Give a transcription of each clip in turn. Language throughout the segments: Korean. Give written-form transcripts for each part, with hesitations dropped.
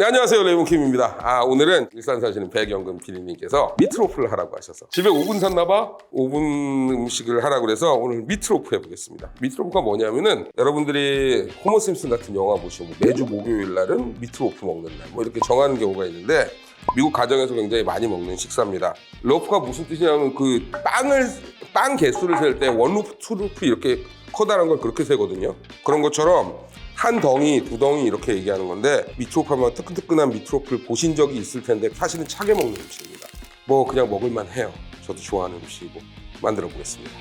네, 안녕하세요. 레몬킴입니다. 오늘은 일산 사시는 백영근 PD님께서 미트로프를 하라고 하셔서 집에 오븐 샀나봐? 오븐 음식을 하라고 해서 오늘 미트로프 해보겠습니다. 미트로프가 뭐냐면은 여러분들이 호머 심슨 같은 영화 보시면 매주 목요일 날은 미트로프 먹는 날 뭐 이렇게 정하는 경우가 있는데 미국 가정에서 굉장히 많이 먹는 식사입니다. 러프가 무슨 뜻이냐면 그 빵 개수를 셀 때 원루프, 투루프 이렇게 커다란 걸 그렇게 세거든요. 그런 것처럼 한 덩이, 두 덩이 이렇게 얘기하는 건데 미트로프 하면 뜨끈뜨끈한 미트로프를 보신 적이 있을 텐데 사실은 차게 먹는 음식입니다. 뭐 그냥 먹을만 해요. 저도 좋아하는 음식이고 만들어 보겠습니다.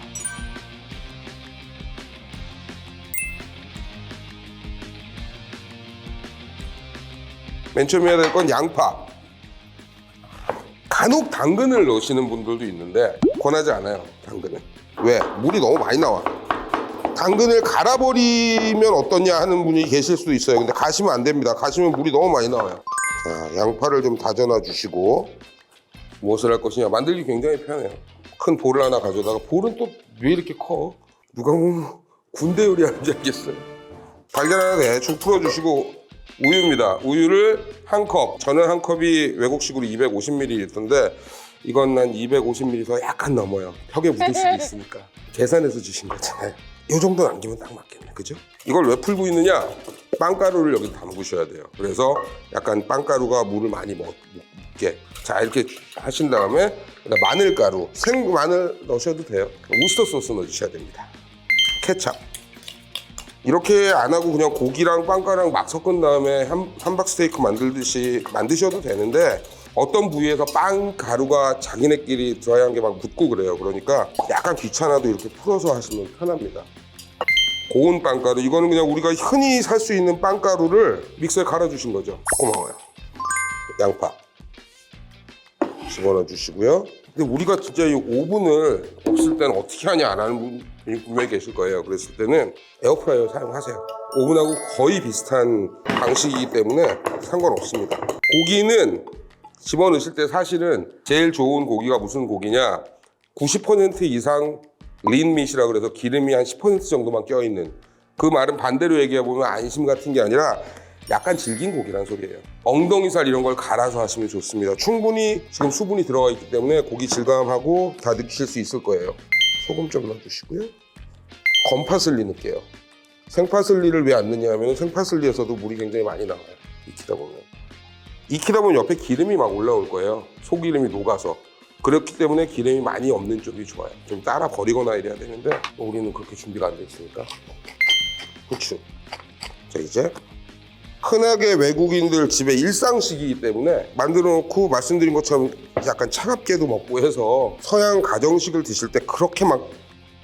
맨 처음에 해야 될 건 양파. 간혹 당근을 넣으시는 분들도 있는데 권하지 않아요. 당근은. 왜? 물이 너무 많이 나와. 당근을 갈아버리면 어떠냐 하는 분이 계실 수도 있어요. 근데 가시면 안 됩니다. 가시면 물이 너무 많이 나와요. 자, 양파를 좀 다져놔 주시고 무엇을 할 것이냐. 만들기 굉장히 편해요. 큰 볼을 하나 가져다가 볼은 또 왜 이렇게 커? 누가 보면 군대 요리하는 줄 알겠어요. 달걀 하나 대충 풀어주시고 우유입니다. 우유를 한 컵. 저는 한 컵이 외국식으로 250ml인데 이건 한 250ml에서 약간 넘어요. 벽에 묻을 수도 있으니까. 계산해서 주신 거잖아요. 이 정도 남기면 딱 맞겠네, 그죠? 이걸 왜 풀고 있느냐? 빵가루를 여기 담그셔야 돼요. 그래서 약간 빵가루가 물을 많이 묻게. 자, 이렇게 하신 다음에 마늘가루, 생마늘 넣으셔도 돼요. 우스터 소스 넣어주셔야 됩니다. 케찹. 이렇게 안 하고 그냥 고기랑 빵가루랑 막 섞은 다음에 함박 스테이크 만들듯이 만드셔도 되는데 어떤 부위에서 빵 가루가 자기네끼리 드라이한 게 막 묻고 그래요. 그러니까 약간 귀찮아도 이렇게 풀어서 하시면 편합니다. 고운 빵가루, 이거는 그냥 우리가 흔히 살 수 있는 빵가루를 믹서에 갈아주신 거죠. 고마워요. 양파 집어넣어 주시고요. 근데 우리가 진짜 이 오븐을 없을 때는 어떻게 하냐 안 하는 분이 분명히 계실 거예요. 그랬을 때는 에어프라이어 사용하세요. 오븐하고 거의 비슷한 방식이기 때문에 상관없습니다. 고기는 집어넣으실 때 사실은 제일 좋은 고기가 무슨 고기냐, 90% 이상 린밋이라 그래서 기름이 한 10% 정도만 껴있는, 그 말은 반대로 얘기해보면 안심 같은 게 아니라 약간 질긴 고기란 소리예요. 엉덩이살 이런 걸 갈아서 하시면 좋습니다. 충분히 지금 수분이 들어가 있기 때문에 고기 질감하고 다 느끼실 수 있을 거예요. 소금 좀 넣어주시고요. 건파슬리 넣을게요. 생파슬리를 왜 안 넣냐면 생파슬리에서도 물이 굉장히 많이 나와요. 익히다 보면 옆에 기름이 막 올라올 거예요. 소기름이 녹아서. 그렇기 때문에 기름이 많이 없는 쪽이 좋아요. 좀 따라 버리거나 이래야 되는데 우리는 그렇게 준비가 안 돼 있으니까. 후추. 자, 이제 흔하게 외국인들 집에 일상식이기 때문에 만들어 놓고 말씀드린 것처럼 약간 차갑게도 먹고 해서 서양 가정식을 드실 때 그렇게 막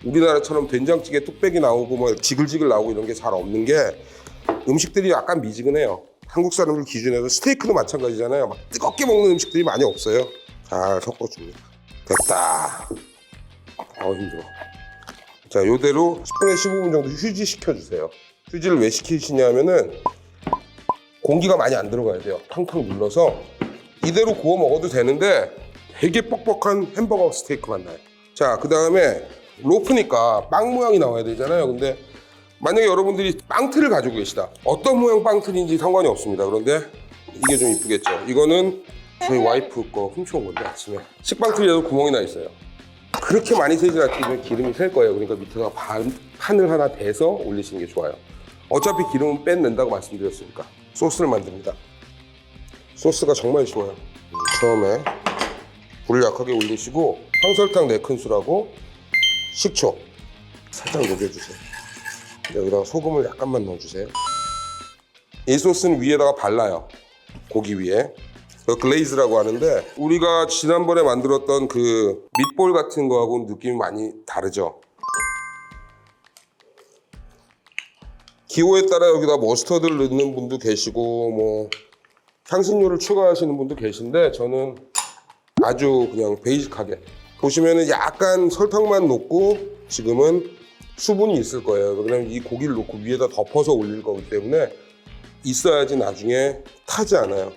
우리나라처럼 된장찌개 뚝배기 나오고 뭐 지글지글 나오고 이런 게 잘 없는 게 음식들이 약간 미지근해요. 한국 사람들 기준에서 스테이크도 마찬가지잖아요. 막 뜨겁게 먹는 음식들이 많이 없어요. 잘 섞어줍니다. 됐다. 힘들어. 자, 요대로 10분에서 15분 정도 휴지시켜주세요. 휴지를 왜 시키시냐면은 공기가 많이 안 들어가야 돼요. 팡팡 눌러서 이대로 구워 먹어도 되는데 되게 뻑뻑한 햄버거 스테이크 맛 나요. 자, 그 다음에 로프니까 빵 모양이 나와야 되잖아요. 근데 만약에 여러분들이 빵틀을 가지고 계시다. 어떤 모양 빵틀인지 상관이 없습니다. 그런데 이게 좀 이쁘겠죠. 이거는 저희 와이프 거 훔쳐온 건데 아침에 식빵틀에도 구멍이 나 있어요. 그렇게 많이 새지 않으면 기름이 셀 거예요. 그러니까 밑에다가 판을 하나 대서 올리시는 게 좋아요. 어차피 기름은 빼낸다고 말씀드렸으니까. 소스를 만듭니다. 소스가 정말 좋아요. 처음에 불을 약하게 올리시고 황설탕 4큰술하고 식초 살짝 녹여주세요. 여기다가 소금을 약간만 넣어주세요. 이 소스는 위에다가 발라요. 고기 위에. 글레이즈라고 하는데 우리가 지난번에 만들었던 그 밑볼 같은 거하고는 느낌이 많이 다르죠. 기호에 따라 여기다 머스터드를 넣는 분도 계시고 뭐 향신료를 추가하시는 분도 계신데 저는 아주 그냥 베이직하게 보시면은 약간 설탕만 넣고 지금은 수분이 있을 거예요. 그러면 이 고기를 넣고 위에다 덮어서 올릴 거기 때문에 있어야지 나중에 타지 않아요.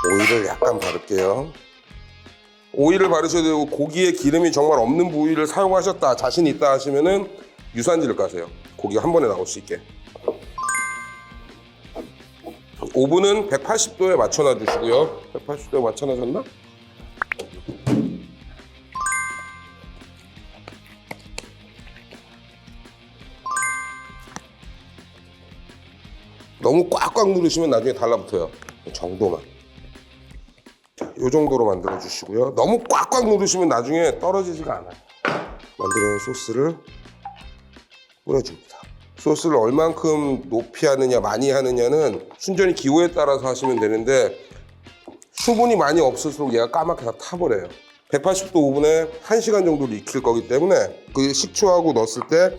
오일을 약간 바를게요. 오일을 바르셔야 되고 고기에 기름이 정말 없는 부위를 사용하셨다 자신 있다 하시면은 유산지를 까세요. 고기가 한 번에 나올 수 있게. 오븐은 180도에 맞춰놔 주시고요. 180도에 맞춰놔졌나? 너무 꽉꽉 누르시면 나중에 달라붙어요. 이 정도만. 자, 이 정도로 만들어 주시고요. 너무 꽉꽉 누르시면 나중에 떨어지지가 않아요. 만들어 놓은 소스를 뿌려줍니다. 소스를 얼만큼 높이 하느냐 많이 하느냐는 순전히 기호에 따라서 하시면 되는데 수분이 많이 없을수록 얘가 까맣게 다 타버려요. 180도 오븐에 1시간 정도를 익힐 거기 때문에 그 식초하고 넣었을 때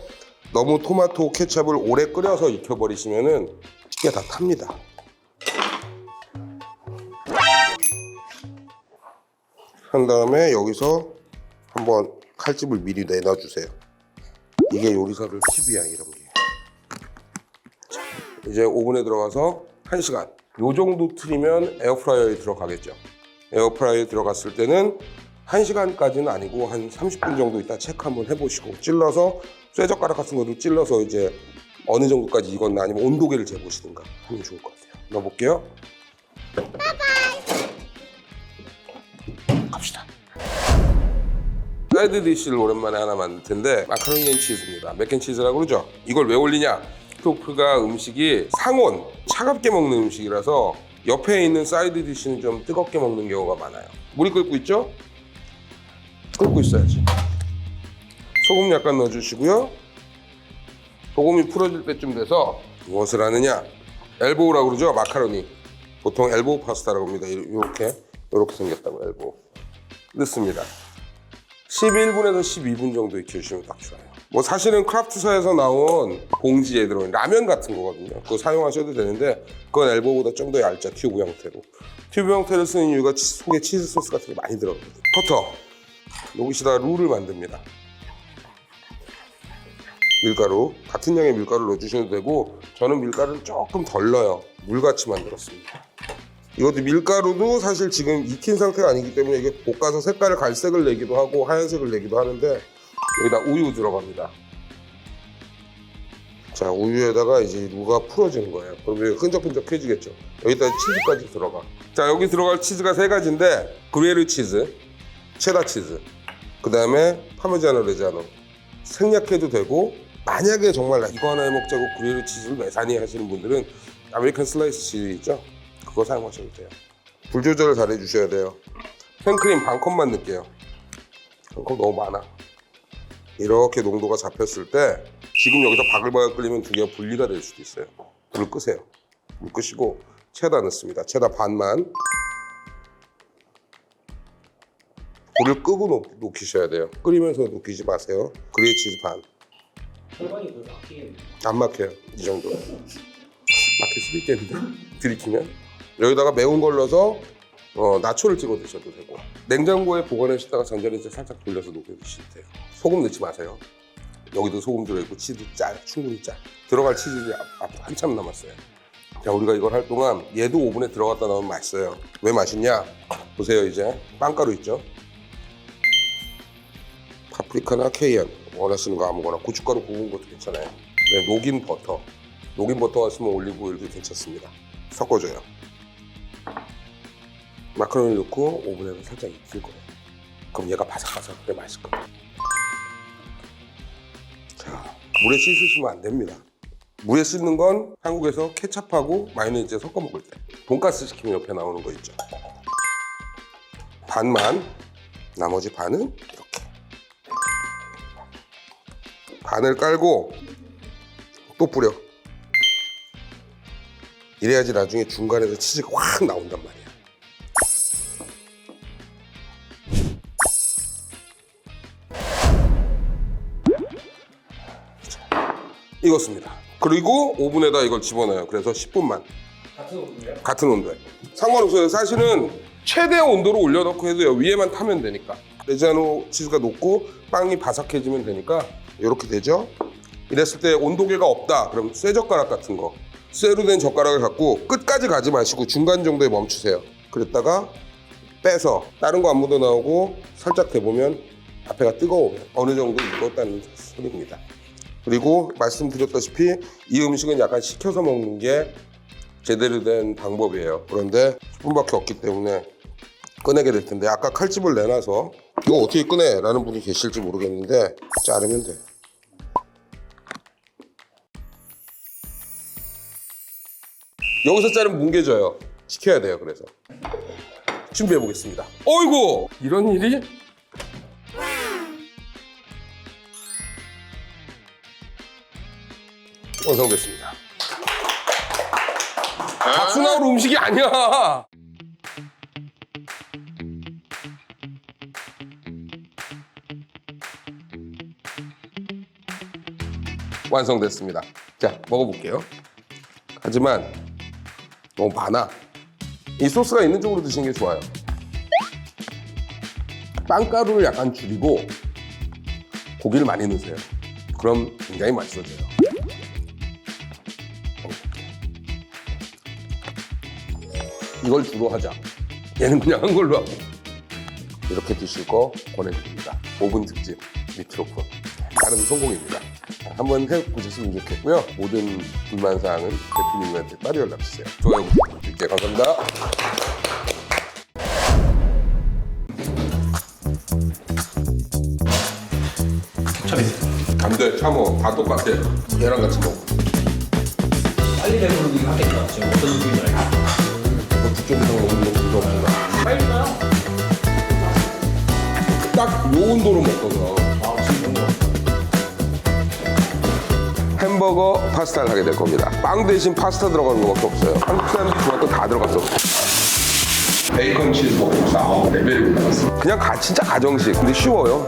너무 토마토 케첩을 오래 끓여서 익혀버리시면은 쉽게 다 탑니다. 한 다음에 여기서 한번 칼집을 미리 내놔주세요. 이게 요리사들 팁이야, 이런 게. 자, 이제 오븐에 들어가서 1시간. 요 정도 틀이면 에어프라이어에 들어가겠죠. 에어프라이어에 들어갔을 때는 1시간까지는 아니고 한 30분 정도 있다 체크 한번 해보시고 찔러서 쇠젓가락 같은 것도 찔러서 이제 어느 정도까지 익었나 아니면 온도계를 재보시든가 하면 좋을 것 같아요. 넣어볼게요. 갑시다. 사이드 디쉬를 오랜만에 하나 만들 텐데 마카로니 앤 치즈입니다. 맥앤치즈라고 그러죠. 이걸 왜 올리냐? 토프가 음식이 상온, 차갑게 먹는 음식이라서 옆에 있는 사이드 디쉬는 좀 뜨겁게 먹는 경우가 많아요. 물이 끓고 있죠? 끓고 있어야지. 소금 약간 넣어주시고요. 소금이 풀어질 때쯤 돼서 무엇을 하느냐? 엘보우라고 그러죠. 마카로니. 보통 엘보우 파스타라고 합니다. 이렇게 생겼다고 엘보우. 넣습니다. 11분에서 12분 정도 익혀주시면 딱 좋아요. 뭐 사실은 크라프트사에서 나온 봉지에 들어있는 라면 같은 거거든요. 그거 사용하셔도 되는데 그건 엘보보다 좀 더 얇죠. 튜브 형태로. 튜브 형태를 쓰는 이유가 속에 치즈 소스 같은 게 많이 들어가거든요. 버터. 여기시다가 룰을 만듭니다. 밀가루. 같은 양의 밀가루를 넣어주셔도 되고 저는 밀가루를 조금 덜 넣어요. 물같이 만들었습니다. 이것도 밀가루도 사실 지금 익힌 상태가 아니기 때문에 이게 볶아서 색깔을 갈색을 내기도 하고 하얀색을 내기도 하는데 여기다 우유 들어갑니다. 자, 우유에다가 이제 루가 풀어지는 거예요. 그러면 끈적끈적해지겠죠. 여기다 치즈까지 들어가. 자, 여기 들어갈 치즈가 3가지인데 그레르 치즈, 체다 치즈, 그 다음에 파메자노 레자노. 생략해도 되고 만약에 정말 이거 하나 해먹자고 그레르 치즈를 매사니 하시는 분들은 아메리칸 슬라이스 치즈 있죠? 그거 사용하셔도 돼요. 불 조절을 잘 해주셔야 돼요. 생크림 반 컵만 넣을게요. 한 컵 너무 많아. 이렇게 농도가 잡혔을 때 지금 여기서 바글바글 끓이면 두 개가 분리가 될 수도 있어요. 불을 끄세요. 불 끄시고 체다 넣습니다. 체다 반만. 불을 끄고 녹이셔야 돼요. 끓이면서 녹이지 마세요. 그레이 치즈 반. 혈관이 더 막히겠네. 안 막혀요. 이 정도. 막힐 수도 있겠는데? 들이키면. 여기다가 매운 걸 넣어서 나초를 찍어 드셔도 되고 냉장고에 보관하시다가 전자레인지 살짝 돌려서 녹여 드셔도 돼요. 소금 넣지 마세요. 여기도 소금 들어있고 치즈 충분히 짜. 들어갈 치즈들이 앞으로 한참 남았어요. 자, 우리가 이걸 할 동안 얘도 오븐에 들어갔다 나오면 맛있어요. 왜 맛있냐? 보세요. 이제 빵가루 있죠? 파프리카나 케이안 원하시는 거 아무거나, 고춧가루 구운 것도 괜찮아요. 네, 녹인 버터 있으면 올리브 오일도 괜찮습니다. 섞어줘요. 마카로니 넣고 오븐에서 살짝 익힐 거예요. 그럼 얘가 바삭바삭하게 맛있을 거예요. 자, 물에 씻으시면 안 됩니다. 물에 씻는 건 한국에서 케첩하고 마요네즈에 섞어 먹을 때, 돈가스 시키면 옆에 나오는 거 있죠. 반만, 나머지 반은 이렇게 반을 깔고 또 뿌려. 이래야지 나중에 중간에서 치즈가 확 나온단 말이야. 익었습니다. 그리고 오븐에다 이걸 집어넣어요. 그래서 10분만. 같은 온도예요? 같은 온도에. 상관없어요. 사실은 최대 온도로 올려놓고 해도요. 위에만 타면 되니까. 레자노 치즈가 녹고 빵이 바삭해지면 되니까 이렇게 되죠. 이랬을 때 온도계가 없다. 그럼 쇠젓가락 같은 거, 쇠로 된 젓가락을 갖고 끝까지 가지 마시고 중간 정도에 멈추세요. 그랬다가 빼서 다른 거 안 묻어 나오고 살짝 대보면 앞에가 뜨거우면 어느 정도 익었다는 소리입니다. 그리고 말씀드렸다시피 이 음식은 약간 식혀서 먹는 게 제대로 된 방법이에요. 그런데 10분밖에 없기 때문에 꺼내게 될 텐데, 아까 칼집을 내놔서 이거 어떻게 꺼내? 라는 분이 계실지 모르겠는데 자르면 돼. 여기서 자르면 뭉개져요. 지켜야 돼요. 그래서 준비해 보겠습니다. 어이구, 이런 일이? 완성됐습니다. 박수 나올 음식이 아니야. 완성됐습니다. 자, 먹어볼게요. 하지만 너무 많아. 이 소스가 있는 쪽으로 드시는 게 좋아요. 빵가루를 약간 줄이고 고기를 많이 넣으세요. 그럼 굉장히 맛있어져요. 이걸 주로 하자. 얘는 그냥 한 걸로 하고. 이렇게 드실 거 권해드립니다. 오븐 특집 미트로프. 나름 성공입니다. 한번 해보셨으면 좋겠고요. 모든 불만사항은 대표님한테 빨리 연락주세요. 좋아요 부탁드릴게요. 감사합니다. 안 돼, 참어. 다 똑같아. 얘랑 같이 먹어. 빨리 배부르긴 하겠다. 지금 어떤 느낌인지 알겠다. 뭐 9점 이상 먹는 거 부담없나? 빨리 가요. 딱 요 온도로 먹어서. 아, 지금 뭔가. 햄버거 파스타를 하게 될 겁니다. 빵 대신 파스타 들어가는 것밖에 없어요. 한국 사람들이 좋아할 건 다 들어갔어. 베이컨 치즈 볶음밥 레벨이 올라갔어. 그냥 진짜 가정식. 근데 쉬워요.